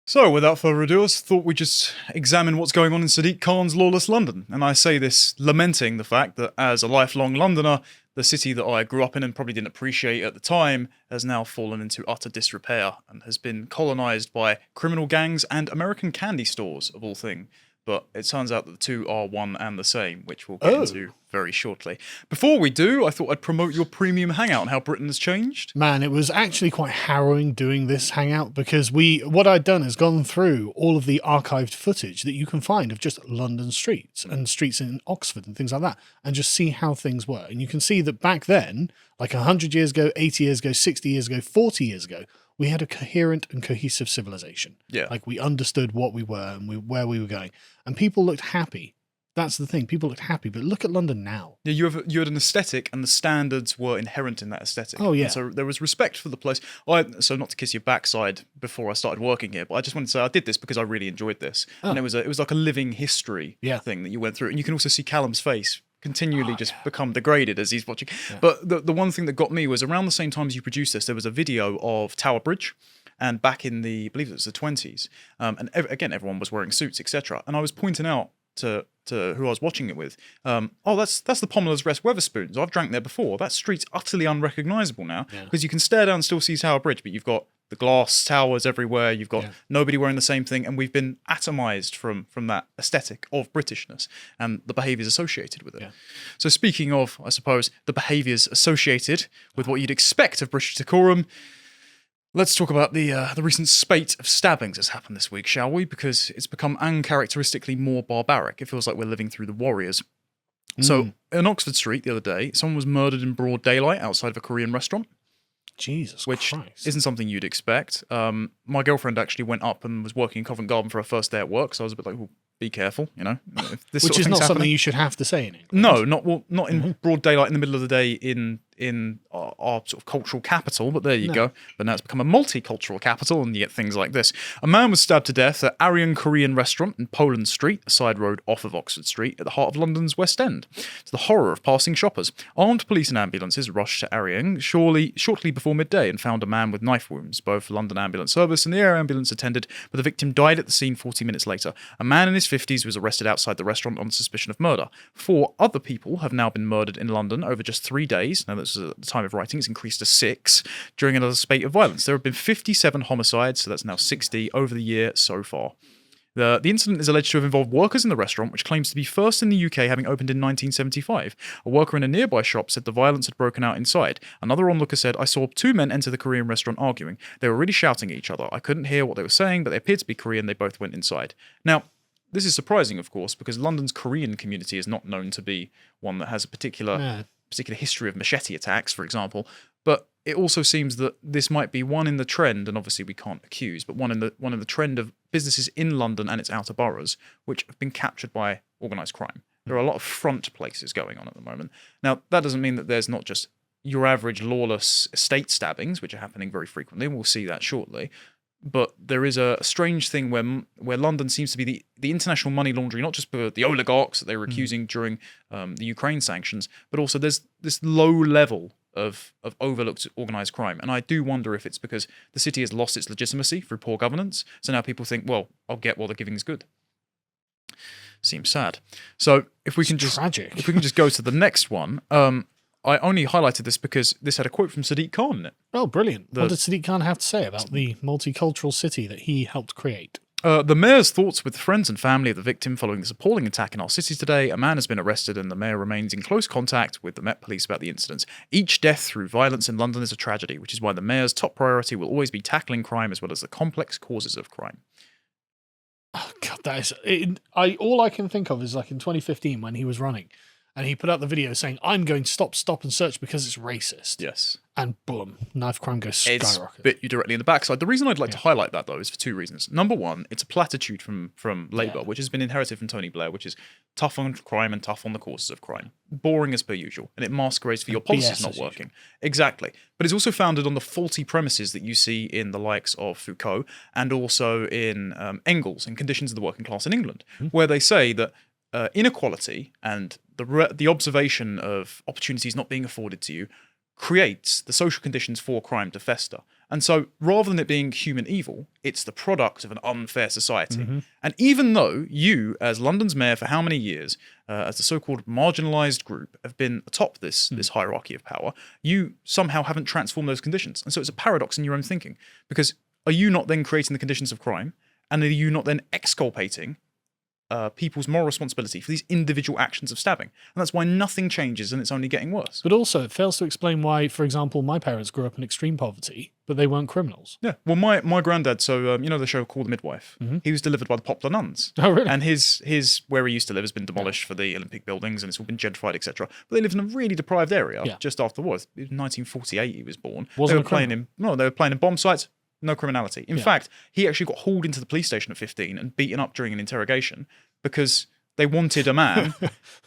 So, without further ado, I thought we'd just examine what's going on in Sadiq Khan's Lawless London. And I say this lamenting the fact that, as a lifelong Londoner, the city that I grew up in and probably didn't appreciate at the time has now fallen into utter disrepair and has been colonised by criminal gangs and American candy stores, of all things. But it turns out that the two are one and the same, which we'll get into very shortly. Before we do, I thought I'd promote your premium hangout and how Britain has changed. Man, it was actually quite harrowing doing this hangout because what I'd done is gone through all of the archived footage that you can find of just London streets and streets in Oxford and things like that, and just see how things were. And you can see that back then, like 100 years ago, 80 years ago, 60 years ago, 40 years ago, we had a coherent and cohesive civilization. Yeah. Like we understood what we were and where we were going. And people looked happy. That's the thing. People looked happy. But look at London now. Yeah, you had an aesthetic, and the standards were inherent in that aesthetic. Oh, yeah. And so there was respect for the place. So not to kiss your backside before I started working here, but I just wanted to say I did this because I really enjoyed this. And it was like a living history thing that you went through. And you can also see Callum's face continually become degraded as he's watching. Yeah. But the one thing that got me was around the same time as you produced this, there was a video of Tower Bridge. And back in I believe it was the 20s. And again, everyone was wearing suits, etc. And I was pointing out to who I was watching it with, that's the Pomeler's Rest Wetherspoons. I've drank there before. That street's utterly unrecognisable now because you can stare down and still see Tower Bridge, but you've got the glass towers everywhere. You've got nobody wearing the same thing, and we've been atomised from that aesthetic of Britishness and the behaviours associated with it. Yeah. So speaking of, I suppose, the behaviours associated with what you'd expect of British decorum, let's talk about the recent spate of stabbings that's happened this week, shall we? Because it's become uncharacteristically more barbaric. It feels like we're living through the Warriors. So, in Oxford Street the other day, someone was murdered in broad daylight outside of a Korean restaurant. Jesus Which Christ. Isn't something you'd expect. My girlfriend actually went up and was working in Covent Garden for her first day at work, so I was a bit like, well, be careful, you know. Which is not something you should have to say in England. No, not in broad daylight in the middle of the day in our sort of cultural capital, but there you go. But now it's become a multicultural capital, and you get things like this. A man was stabbed to death at Aryan Korean restaurant in Poland Street, a side road off of Oxford Street, at the heart of London's West End. To the horror of passing shoppers, armed police and ambulances rushed to Aryan shortly before midday and found a man with knife wounds. Both London Ambulance Service and the air ambulance attended, but the victim died at the scene 40 minutes later. A man in his 50s was arrested outside the restaurant on suspicion of murder. 4 other people have now been murdered in London over just 3 days. Now, this is at the time of writing, it's increased to 6 during another spate of violence. There have been 57 homicides, so that's now 60 over the year so far. The incident is alleged to have involved workers in the restaurant, which claims to be first in the UK, having opened in 1975. A worker in a nearby shop said the violence had broken out inside. Another onlooker said, "I saw 2 men enter the Korean restaurant arguing. They were really shouting at each other. I couldn't hear what they were saying, but they appeared to be Korean. They both went inside." Now, this is surprising, of course, because London's Korean community is not known to be one that has a particular history of machete attacks, for example. But it also seems that this might be one in the trend, and obviously we can't accuse, but one in the trend of businesses in London and its outer boroughs, which have been captured by organised crime. There are a lot of front places going on at the moment. Now, that doesn't mean that there's not just your average lawless estate stabbings, which are happening very frequently, and we'll see that shortly. But there is a strange thing where London seems to be the international money laundering, not just for the oligarchs that they were accusing during the Ukraine sanctions, but also there's this low level of overlooked organised crime. And I do wonder if it's because the city has lost its legitimacy through poor governance. So now people think, well, I'll get what the giving is good. Seems sad. So if we can just go to the next one. I only highlighted this because this had a quote from Sadiq Khan in it. Oh, brilliant. What did Sadiq Khan have to say about the multicultural city that he helped create? The mayor's thoughts with friends and family of the victim following this appalling attack in our city today. A man has been arrested and the mayor remains in close contact with the Met Police about the incidents. Each death through violence in London is a tragedy, which is why the mayor's top priority will always be tackling crime as well as the complex causes of crime. Oh, God, that is... all I can think of is like in 2015 when he was running. And he put out the video saying, "I'm going to stop and search because it's racist." Yes. And boom, knife crime goes skyrocket. It's bit you directly in the backside. The reason I'd like to highlight that, though, is for 2 reasons. Number one, it's a platitude from Labour, which has been inherited from Tony Blair, which is tough on crime and tough on the causes of crime. Boring as per usual. And it masquerades for your policies not working. Exactly. But it's also founded on the faulty premises that you see in the likes of Foucault and also in Engels in Conditions of the Working Class in England, where they say that inequality and the observation of opportunities not being afforded to you creates the social conditions for crime to fester. And so rather than it being human evil, it's the product of an unfair society. And even though you, as London's mayor for how many years, as the so-called marginalised group, have been atop this hierarchy of power, you somehow haven't transformed those conditions. And so it's a paradox in your own thinking. Because are you not then creating the conditions of crime? And are you not then exculpating people's moral responsibility for these individual actions of stabbing? And that's why nothing changes and it's only getting worse. But also, it fails to explain why, for example, my parents grew up in extreme poverty, but they weren't criminals. Yeah. Well, my granddad, so you know the show called The Midwife? He was delivered by the Poplar Nuns. Oh, really? And his where he used to live has been demolished for the Olympic buildings and it's all been gentrified, etc. But they lived in a really deprived area just after the war. It was 1948 he was born. They were playing in bomb sites. No criminality. In fact, he actually got hauled into the police station at 15 and beaten up during an interrogation because they wanted a man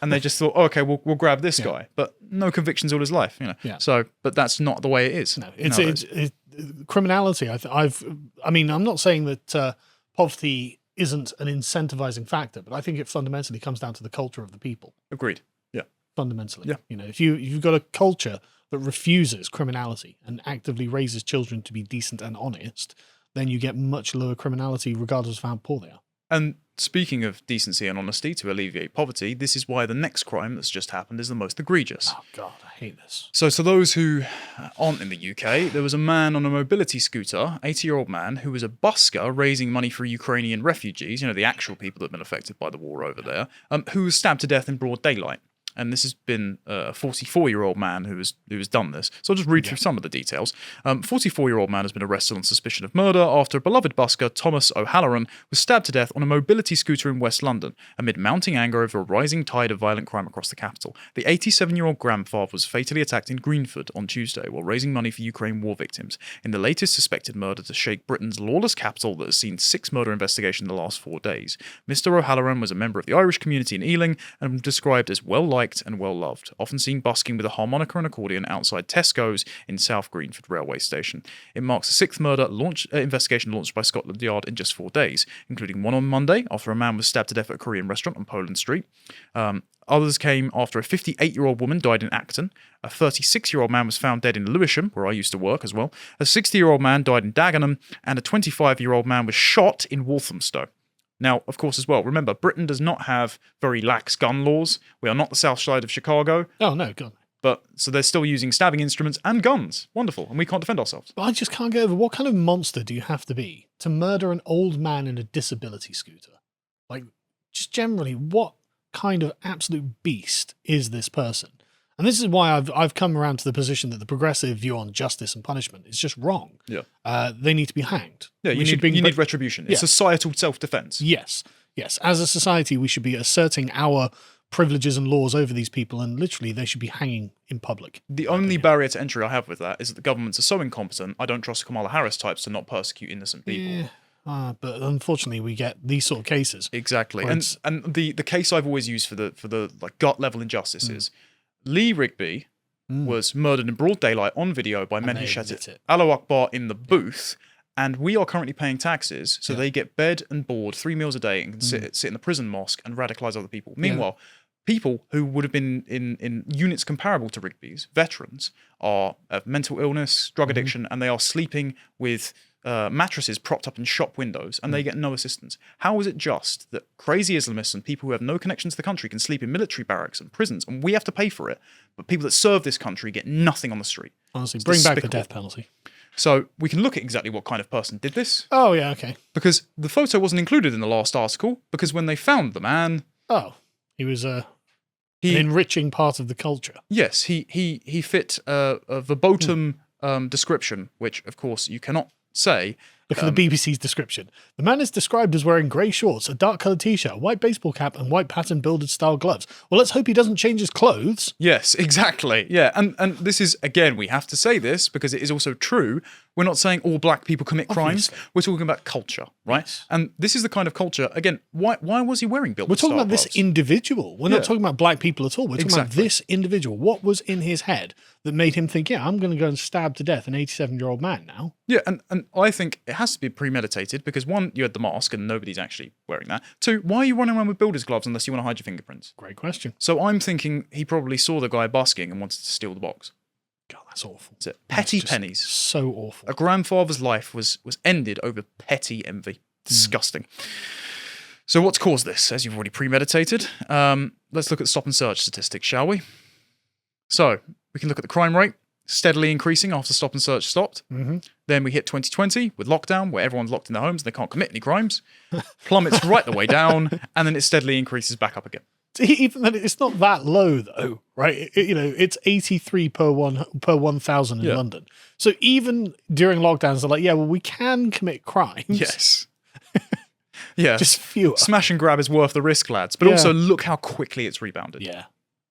and they just thought, oh, okay, we'll grab this guy. But no convictions all his life, you know. Yeah. So, but that's not the way it is. No, it's criminality. I mean, I'm not saying that poverty isn't an incentivizing factor, but I think it fundamentally comes down to the culture of the people. Agreed. Yeah. Fundamentally. Yeah. You know, if you've got a culture that refuses criminality and actively raises children to be decent and honest, then you get much lower criminality regardless of how poor they are. And speaking of decency and honesty to alleviate poverty, this is why the next crime that's just happened is the most egregious. Oh, God, I hate this. So to those who aren't in the UK, there was a man on a mobility scooter, 80-year-old man, who was a busker raising money for Ukrainian refugees, you know, the actual people that have been affected by the war over there, who was stabbed to death in broad daylight. And this has been a 44-year-old man who has done this. So I'll just read through some of the details. 44-year-old man has been arrested on suspicion of murder after a beloved busker, Thomas O'Halloran, was stabbed to death on a mobility scooter in West London amid mounting anger over a rising tide of violent crime across the capital. The 87-year-old grandfather was fatally attacked in Greenford on Tuesday while raising money for Ukraine war victims in the latest suspected murder to shake Britain's lawless capital that has seen 6 murder investigations in the last 4 days. Mr. O'Halloran was a member of the Irish community in Ealing and described as well-liked and well-loved, often seen busking with a harmonica and accordion outside Tesco's in South Greenford railway station. It marks the 6th murder investigation launched by Scotland Yard in just 4 days, including one on Monday after a man was stabbed to death at a Korean restaurant on Poland Street. Others came after a 58-year-old woman died in Acton, a 36-year-old man was found dead in Lewisham, where I used to work as well, a 60-year-old man died in Dagenham, and a 25-year-old man was shot in Walthamstow. Now, of course, as well, remember, Britain does not have very lax gun laws. We are not the south side of Chicago. Oh, no, God. But so they're still using stabbing instruments and guns. Wonderful. And we can't defend ourselves. But I just can't get over what kind of monster do you have to be to murder an old man in a disability scooter? Like, just generally, what kind of absolute beast is this person? And this is why I've come around to the position that the progressive view on justice and punishment is just wrong. Yeah. They need to be hanged. Yeah, you need retribution. It's societal self-defense. Yes. Yes. As a society, we should be asserting our privileges and laws over these people, and literally they should be hanging in public. The only barrier to entry I have with that is that the governments are so incompetent, I don't trust Kamala Harris types to not persecute innocent people. Yeah. But unfortunately, we get these sort of cases. Exactly. And the case I've always used for the like gut level injustices, Lee Rigby was murdered in broad daylight on video by men who shouted Allahu Akbar in the booth. And we are currently paying taxes, so they get bed and board 3 meals a day and can sit in the prison mosque and radicalise other people. Meanwhile, people who would have been in units comparable to Rigby's, veterans, are of mental illness, drug addiction, and they are sleeping with mattresses propped up in shop windows, and they get no assistance. How is it just that crazy Islamists and people who have no connection to the country can sleep in military barracks and prisons, and we have to pay for it, but people that serve this country get nothing on the street? Honestly, bring back the death penalty. So we can look at exactly what kind of person did this. Oh, yeah, okay. Because the photo wasn't included in the last article, because when they found the man... Oh, he was an enriching part of the culture. Yes, he fit a verboten description, which, of course, you cannot say. Look at the BBC's description. The man is described as wearing grey shorts, a dark-coloured t-shirt, a white baseball cap, and white pattern-builded-style gloves. Well, let's hope he doesn't change his clothes. Yes, exactly. Yeah, and this is, again, we have to say this because it is also true. We're not saying all black people commit crimes. We're talking about culture, right? Yes. And this is the kind of culture, again, why was he wearing built-style We're talking about this individual. We're not talking about black people at all. We're talking about this individual. What was in his head that made him think, yeah, I'm going to go and stab to death an 87-year-old man now? Yeah, and I think it has to be premeditated because, one, you had the mask and nobody's actually wearing that. Two, why are you running around with builder's gloves unless you want to hide your fingerprints? Great question. So I'm thinking he probably saw the guy busking and wanted to steal the box. God, that's awful. That's it. Petty That's just pennies. So awful. A grandfather's life was ended over petty envy. Disgusting. So what's caused this? As you've already premeditated, let's look at stop and search statistics, shall we? So we can look at the crime rate, steadily increasing after stop and search stopped. Then we hit 2020 with lockdown, where everyone's locked in their homes and they can't commit any crimes. Plummets right the way down, and then it steadily increases back up again. Even then, it's not that low though, right? It's 83 per 1,000 in London. So even during lockdowns, they're like, yeah, well, we can commit crimes. Yes. Yeah. Just fewer. Smash and grab is worth the risk, lads. But also look how quickly it's rebounded. Yeah.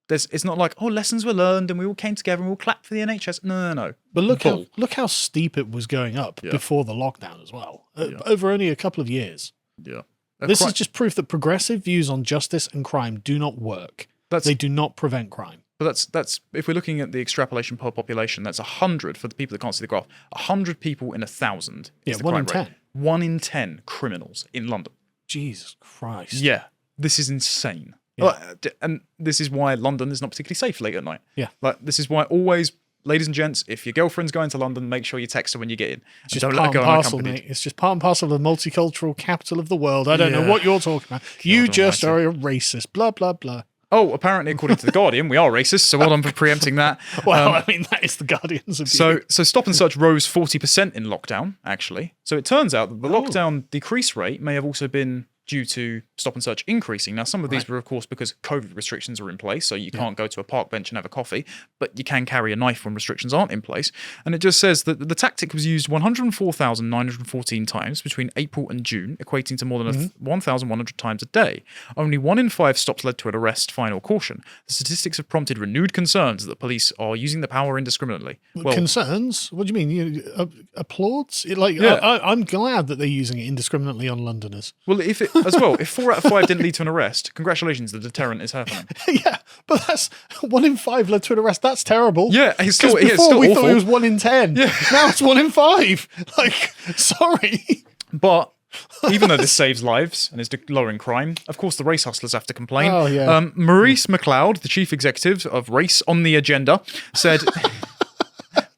It's not like, oh, lessons were learned and we all came together and we all clapped for the NHS. No. But look how steep it was going up before the lockdown as well. Over only a couple of years. Yeah. This is just proof that progressive views on justice and crime do not work. They do not prevent crime. But that's if we're looking at the extrapolation per population, that's 100 for the people that can't see the graph. 100 people in 1,000. Yeah, 1 in 10. 1 in 10 criminals in London. Jesus Christ. Yeah, this is insane. Yeah. And this is why London is not particularly safe late at night. Yeah. This is why always, ladies and gents, if your girlfriend's going to London, make sure you text her when you get in. It's just part and parcel, mate. It's just part and parcel of the multicultural capital of the world. I don't know what you're talking about. You just are a racist. Blah, blah, blah. Oh, apparently, according to The Guardian, we are racist, so well done for preempting that. Well, I mean, that is The Guardian's view. So stop and search rose 40% in lockdown, actually. So it turns out that the lockdown decrease rate may have also been due to stop and search increasing. Now, some of these were, of course, because COVID restrictions are in place, so you can't go to a park bench and have a coffee, but you can carry a knife when restrictions aren't in place. And it just says that the tactic was used 104,914 times between April and June, equating to more than 1,100 times a day. Only 1 in 5 stops led to an arrest, fine, or caution. The statistics have prompted renewed concerns that the police are using the power indiscriminately. Well, concerns? What do you mean? Applauds? I'm glad that they're using it indiscriminately on Londoners. Well, if 4 out of 5 didn't lead to an arrest, congratulations, the deterrent is happening. Yeah, but that's 1 in 5 led to an arrest. That's terrible. Yeah, it's still we awful. thought it was 1 in 10. Yeah. Now it's 1 in 5. Like, sorry. But even though this saves lives and is lowering crime, of course the race hustlers have to complain. Oh, yeah. Maurice McLeod, the chief executive of Race on the Agenda, said...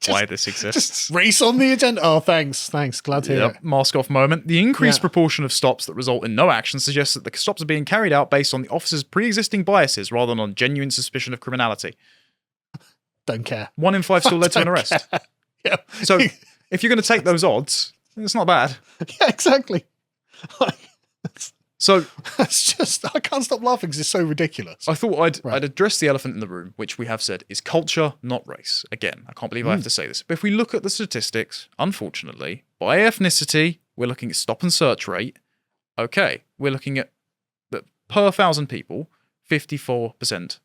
why this exists. Race on the agenda. Oh, thanks. Glad to hear it. Mask off moment. The increased proportion of stops that result in no action suggests that the stops are being carried out based on the officer's pre-existing biases rather than on genuine suspicion of criminality. Don't care. 1 in 5 still led to an arrest. Yeah. So if you're going to take those odds, it's not bad. Yeah, exactly. So it's just, I can't stop laughing because it's so ridiculous. I thought I'd address the elephant in the room, which we have said is culture, not race. Again, I can't believe I have to say this. But if we look at the statistics, unfortunately, by ethnicity, we're looking at stop and search rate. Okay, we're looking at that per 1,000 people, 54%,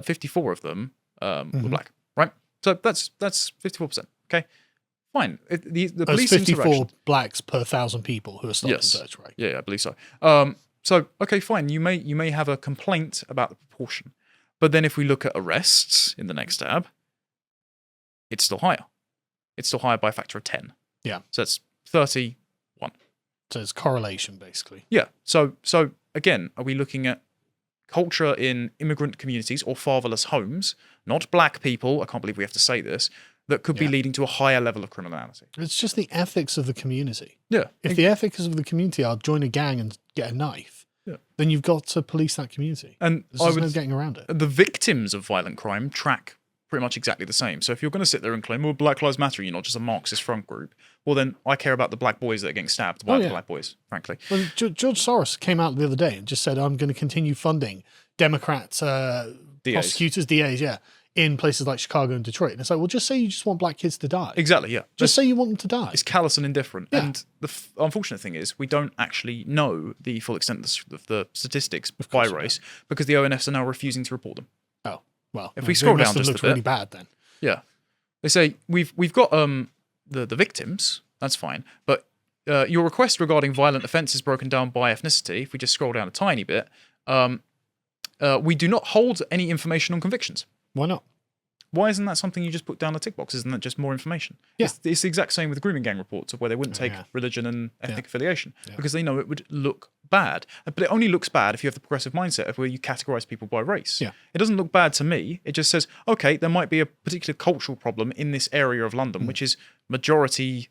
54 of them were black, right? So that's 54%. Okay, fine. The police 54 interaction. blacks per 1,000 people who are stop and search rate. Yeah, I believe so. So okay, fine. You may have a complaint about the proportion, but then if we look at arrests in the next tab, it's still higher. It's still higher by a factor of 10. Yeah. So it's 31. So it's correlation, basically. Yeah. So again, are we looking at culture in immigrant communities or fatherless homes, not black people? I can't believe we have to say this. That could be leading to a higher level of criminality. It's just the ethics of the community. Yeah. If the ethics of the community are join a gang and get a knife, then you've got to police that community. And there's no getting around it. The victims of violent crime track pretty much exactly the same. So if you're going to sit there and claim, well, Black Lives Matter, you're not just a Marxist front group, well, then I care about the black boys that are getting stabbed by the black boys, frankly. Well, George Soros came out the other day and just said, I'm going to continue funding Democrat prosecutors, DAs, in places like Chicago and Detroit. And it's like, well, just say you just want black kids to die. Exactly, yeah. Just say you want them to die. It's callous and indifferent. Yeah. And the unfortunate thing is we don't actually know the full extent of the statistics by race because the ONFs are now refusing to report them. Oh, well. If we scroll down just a bit. Really bad then. Yeah. They say, we've got the victims, that's fine, but your request regarding violent offences broken down by ethnicity, if we just scroll down a tiny bit, we do not hold any information on convictions. Why not? Why isn't that something you just put down a tick box? Isn't that just more information? Yeah. It's the exact same with the grooming gang reports of where they wouldn't take religion and ethnic affiliation because they know it would look bad, but it only looks bad if you have the progressive mindset of where you categorize people by race. Yeah. It doesn't look bad to me. It just says, okay, there might be a particular cultural problem in this area of London, which is majority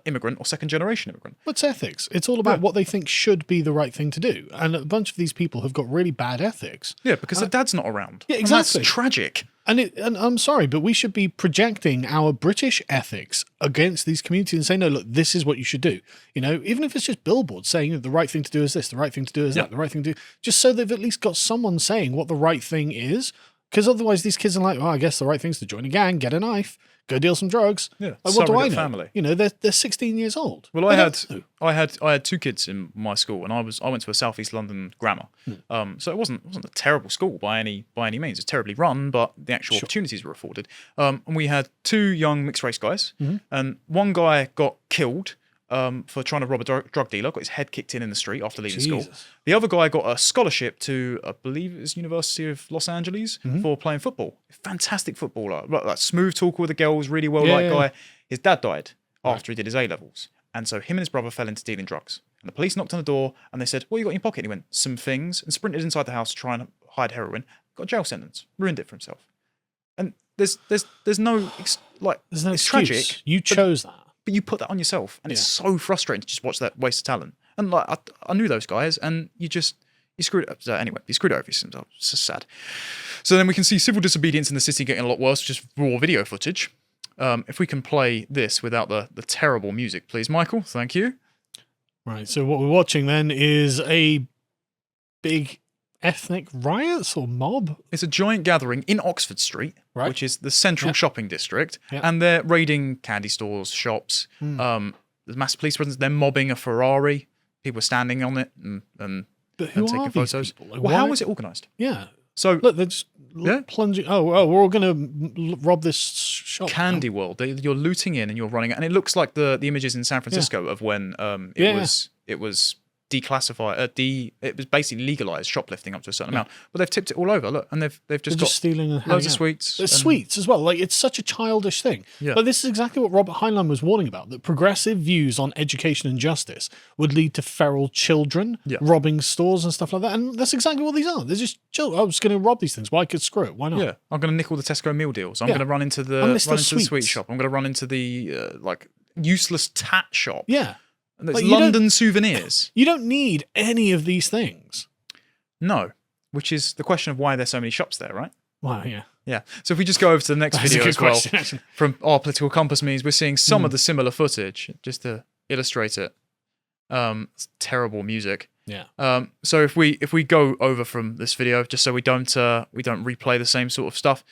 immigrant or second generation immigrant. What's ethics? It's all about what they think should be the right thing to do. And a bunch of these people have got really bad ethics. Yeah, because their dad's not around. Yeah, And exactly. that's tragic. And I'm sorry, but we should be projecting our British ethics against these communities and saying, no, look, this is what you should do. You know, even if it's just billboards saying the right thing to do is this, the right thing to do is that, the right thing to do, just so they've at least got someone saying what the right thing is. Because otherwise these kids are like, well, I guess the right thing is to join a gang, get a knife, go deal some drugs. Yeah, Like, what do I know? family. You know, they're 16 years old. Well, I had two kids in my school, and I went to a southeast London grammar. So it wasn't a terrible school by any means. It's terribly run, but the actual opportunities were afforded. And we had two young mixed race guys, and one guy got killed for trying to rob a drug dealer, got his head kicked in the street after leaving school. The other guy got a scholarship to, I believe it was University of Los Angeles for playing football. Fantastic footballer, like smooth talker with the girls, really well-liked guy. His dad died after he did his A-levels. And so him and his brother fell into dealing drugs. And the police knocked on the door and they said, what you got in your pocket? And he went, some things, and sprinted inside the house to try and hide heroin. Got a jail sentence, ruined it for himself. And there's no, There's it's no excuse. tragic. You chose that. But you put that on yourself, and it's so frustrating to just watch that waste of talent. And like I knew those guys, and you screwed it up. Anyway, you screwed it over yourself. It's just sad. So then we can see civil disobedience in the city getting a lot worse, just raw video footage. If we can play this without the terrible music, please, Michael. Thank you. Right. So what we're watching then is a big ethnic riots or mob. It's a giant gathering in Oxford Street, Right. which is the central shopping district, Yep. and they're raiding candy stores, shops. There's mass police presence. They're mobbing a Ferrari. People are standing on it and But who taking are these photos. people? Like, Well, how why- was it organised? Yeah. So Look, they're just Yeah. plunging. Oh, we're all going to rob this shop. Candy World. You're looting in and you're running, and it looks like the images in San Francisco of when it was declassified. It was basically legalized shoplifting up to a certain amount, but they've tipped it all over. Look, and they've They're just just got stealing and loads handing of out. sweets. There's and- sweets as well. Like, it's such a childish thing. Yeah. But this is exactly what Robert Heinlein was warning about, that progressive views on education and justice would lead to feral children robbing stores and stuff like that. And that's exactly what these are. They're just children. I'm just going to rob these things. Why could screw it? Why not? Yeah, I'm going to nick all the Tesco meal deals. I'm Yeah. going to run into the And list run the into the sweet sweets. shop. I'm going to run into the like useless tat shop. Yeah. And there's Like, you don't- London souvenirs. You don't need any of these things. No, which is the question of why there's so many shops there, right? Wow, yeah. Yeah. So if we just go over to the next That's a video good as well, question, actually. from our political compass means we're seeing some of the similar footage just to illustrate it. It's terrible music. Yeah. So if we go over from this video, just so we don't replay the same sort of stuff,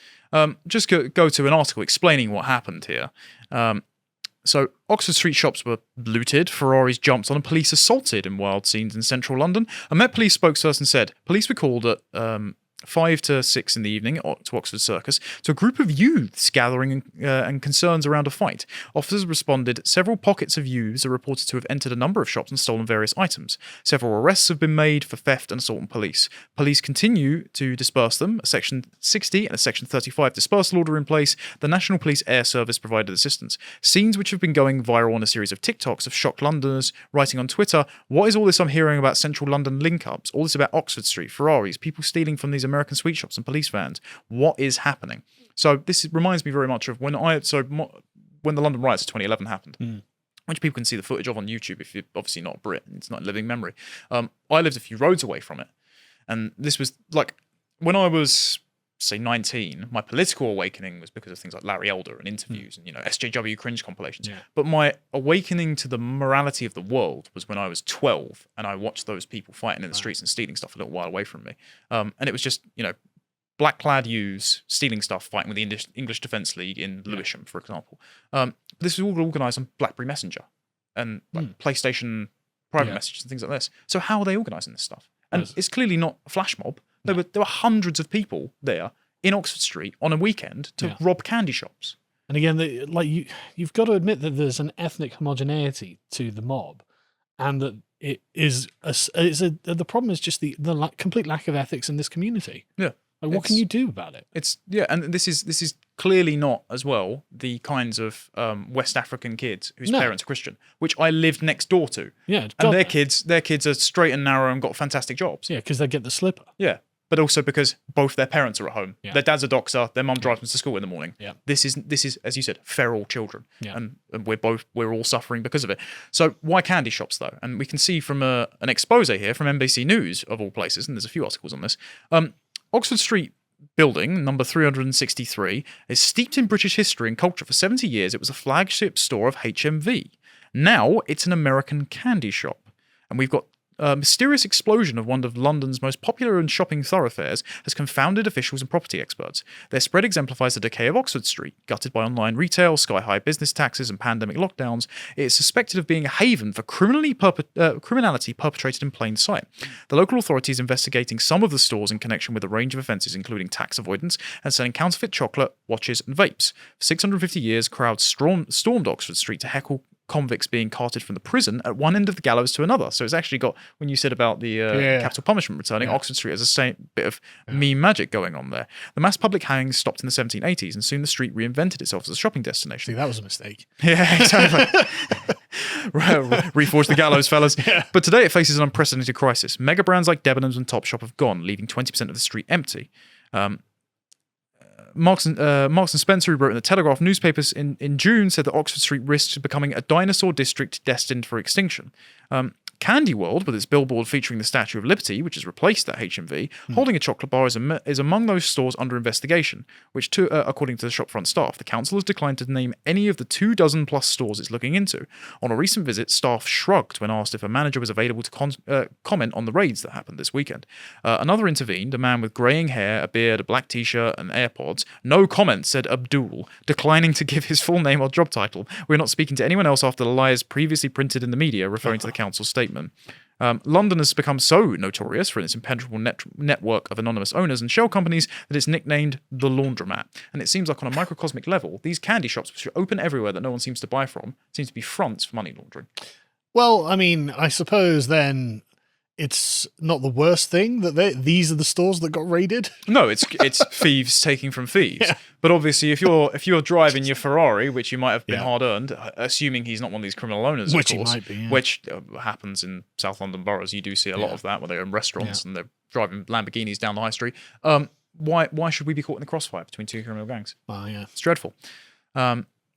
just go to an article explaining what happened here. So Oxford Street shops were looted, Ferraris jumped on, and police assaulted in wild scenes in central London. A Met Police spokesperson said police were called at 5 to 6 in the evening to Oxford Circus to a group of youths gathering and concerns around a fight. Officers responded. Several pockets of youths are reported to have entered a number of shops and stolen various items. Several arrests have been made for theft and assault on police. Police continue to disperse them. A Section 60 and a Section 35 dispersal order in place. The National Police Air Service provided assistance. Scenes which have been going viral on a series of TikToks have shocked Londoners, writing on Twitter, "What is all this I'm hearing about central London link-ups? All this about Oxford Street, Ferraris, people stealing from these American sweet shops and police vans. What is happening?" So this reminds me very much of when the London riots of 2011 happened, which people can see the footage of on YouTube if you're obviously not a Brit. It's not in living memory. I lived a few roads away from it. And this was like, when I was, say, 19, my political awakening was because of things like Larry Elder and interviews and, SJW cringe compilations. Yeah. But my awakening to the morality of the world was when I was 12 and I watched those people fighting in the streets and stealing stuff a little while away from me. And it was just, black-clad youths stealing stuff, fighting with the English Defence League in Lewisham, for example. This was all organised on BlackBerry Messenger and PlayStation private messages and things like this. So how are they organising this stuff? And it's clearly not a flash mob. There were hundreds of people there in Oxford Street on a weekend to rob candy shops. And again, you've got to admit that there's an ethnic homogeneity to the mob, and that it is the problem is just the complete lack of ethics in this community. Yeah, Like, what can you do about it? And this is clearly not as well the kinds of West African kids whose parents are Christian, which I lived next door to. Yeah, and their kids are straight and narrow and got fantastic jobs. Yeah, because they get the slipper. Yeah, but also because both their parents are at home. Yeah. Their dad's a doctor. Their mum drives them to school in the morning. Yeah. This is as you said, feral children. Yeah. And we're all suffering because of it. So why candy shops though? And we can see from an expose here from NBC News of all places, and there's a few articles on this. Oxford Street building, number 363, is steeped in British history and culture. For 70 years, it was a flagship store of HMV. Now, it's an American candy shop. And we've got a mysterious explosion of one of London's most popular and shopping thoroughfares has confounded officials and property experts. Their spread exemplifies the decay of Oxford Street. Gutted by online retail, sky-high business taxes and pandemic lockdowns, it is suspected of being a haven for criminality perpetrated in plain sight. The local authorities investigating some of the stores in connection with a range of offences, including tax avoidance and selling counterfeit chocolate, watches and vapes. For 650 years, crowds stormed Oxford Street to heckle convicts being carted from the prison at one end of the gallows to another. So it's actually got, when you said about the capital punishment returning, Oxford Street has a same bit of meme magic going on there. The mass public hangings stopped in the 1780s, and soon the street reinvented itself as a shopping destination. See, that was a mistake. Yeah, exactly. Reforged the gallows, fellas. Yeah. But today it faces an unprecedented crisis. Mega brands like Debenhams and Topshop have gone, leaving 20% of the street empty. Marks and Spencer, who wrote in the Telegraph newspapers in June, said that Oxford Street risks becoming a dinosaur district destined for extinction. Candy World, with its billboard featuring the Statue of Liberty, which has replaced that HMV, holding a chocolate bar is among those stores under investigation, which, according to the shopfront staff, the council has declined to name any of the 24 plus stores it's looking into. On a recent visit, staff shrugged when asked if a manager was available to comment on the raids that happened this weekend. Another intervened, a man with greying hair, a beard, a black t-shirt and AirPods. No comment, said Abdul, declining to give his full name or job title. We're not speaking to anyone else after the lies previously printed in the media, referring to the council's statement. London has become so notorious for its impenetrable network of anonymous owners and shell companies that it's nicknamed the laundromat. And it seems like on a microcosmic level, these candy shops, which are open everywhere that no one seems to buy from, seem to be fronts for money laundering. Well, I mean, I suppose then it's not the worst thing that these are the stores that got raided. No, it's thieves taking from thieves. Yeah. But obviously, if you're driving your Ferrari, which you might have been hard earned, assuming he's not one of these criminal owners, which of course, he might be, which happens in South London boroughs. You do see a lot of that where they own restaurants and they're driving Lamborghinis down the high street. Why should we be caught in the crossfire between two criminal gangs? Oh yeah, it's dreadful.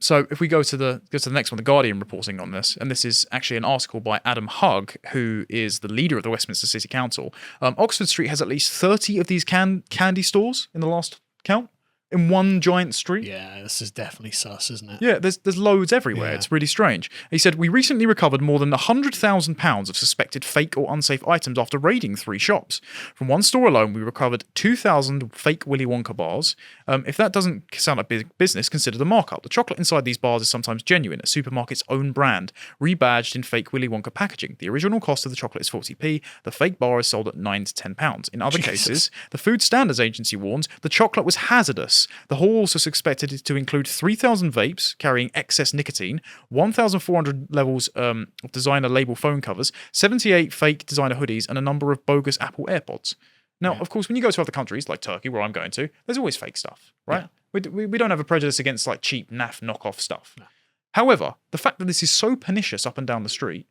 So if we go to the next one, The Guardian reporting on this, and this is actually an article by Adam Hugg, who is the leader of the Westminster City Council. Oxford Street has at least 30 of these candy stores in the last count. In one giant street. Yeah, this is definitely sus, isn't it? Yeah, there's loads everywhere. Yeah. It's really strange. He said, we recently recovered more than £100,000 of suspected fake or unsafe items after raiding 3 shops. From one store alone, we recovered 2,000 fake Willy Wonka bars. If that doesn't sound like big business, consider the markup. The chocolate inside these bars is sometimes genuine, a supermarket's own brand, rebadged in fake Willy Wonka packaging. The original cost of the chocolate is 40p. The fake bar is sold at £9 to £10. In other cases, the Food Standards Agency warns the chocolate was hazardous. The haul also suspected to include 3,000 vapes carrying excess nicotine, 1,400 levels of designer label phone covers, 78 fake designer hoodies, and a number of bogus Apple AirPods. Now, of course, when you go to other countries like Turkey, where I'm going to, there's always fake stuff, right? Yeah. We don't have a prejudice against like cheap naff knockoff stuff. No. However, the fact that this is so pernicious up and down the street,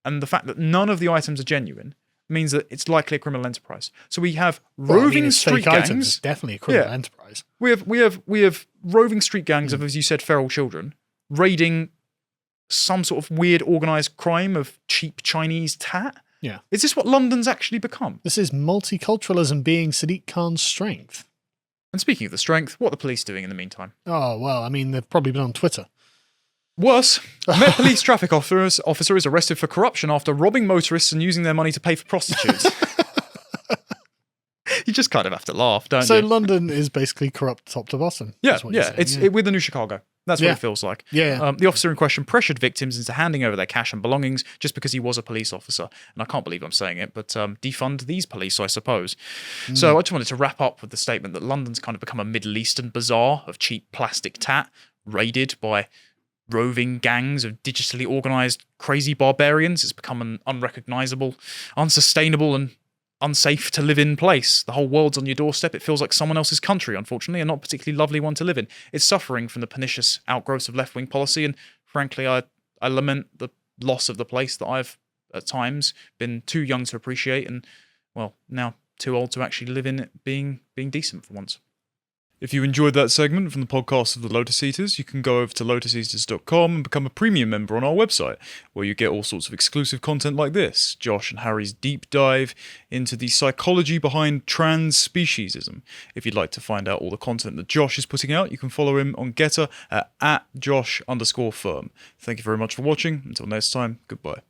and the fact that none of the items are genuine, means that it's likely a criminal enterprise. So we have roving street gangs. Items, it's definitely a criminal enterprise. We have roving street gangs of, as you said, feral children raiding some sort of weird organized crime of cheap Chinese tat. Yeah. Is this what London's actually become? This is multiculturalism being Sadiq Khan's strength. And speaking of the strength, what are the police doing in the meantime? Oh, well, I mean, they've probably been on Twitter. Worse, a Met Police traffic officer is arrested for corruption after robbing motorists and using their money to pay for prostitutes. You just kind of have to laugh, don't you? So London is basically corrupt top to bottom. Yeah, we're the new Chicago. That's what it feels like. Yeah. The officer in question pressured victims into handing over their cash and belongings just because he was a police officer. And I can't believe I'm saying it, but defund these police, I suppose. So I just wanted to wrap up with the statement that London's kind of become a Middle Eastern bazaar of cheap plastic tat, raided by roving gangs of digitally organised crazy barbarians. It's become an unrecognisable, unsustainable and unsafe to live in place. The whole world's on your doorstep. It feels like someone else's country, unfortunately, and not a particularly lovely one to live in. It's suffering from the pernicious outgrowths of left-wing policy, and frankly, I lament the loss of the place that I've, at times, been too young to appreciate, and, well, now too old to actually live in it being decent for once. If you enjoyed that segment from the podcast of the Lotus Eaters, you can go over to lotuseaters.com and become a premium member on our website, where you get all sorts of exclusive content like this, Josh and Harry's deep dive into the psychology behind trans-speciesism. If you'd like to find out all the content that Josh is putting out, you can follow him on Getter at @Josh_firm. Thank you very much for watching. Until next time, goodbye.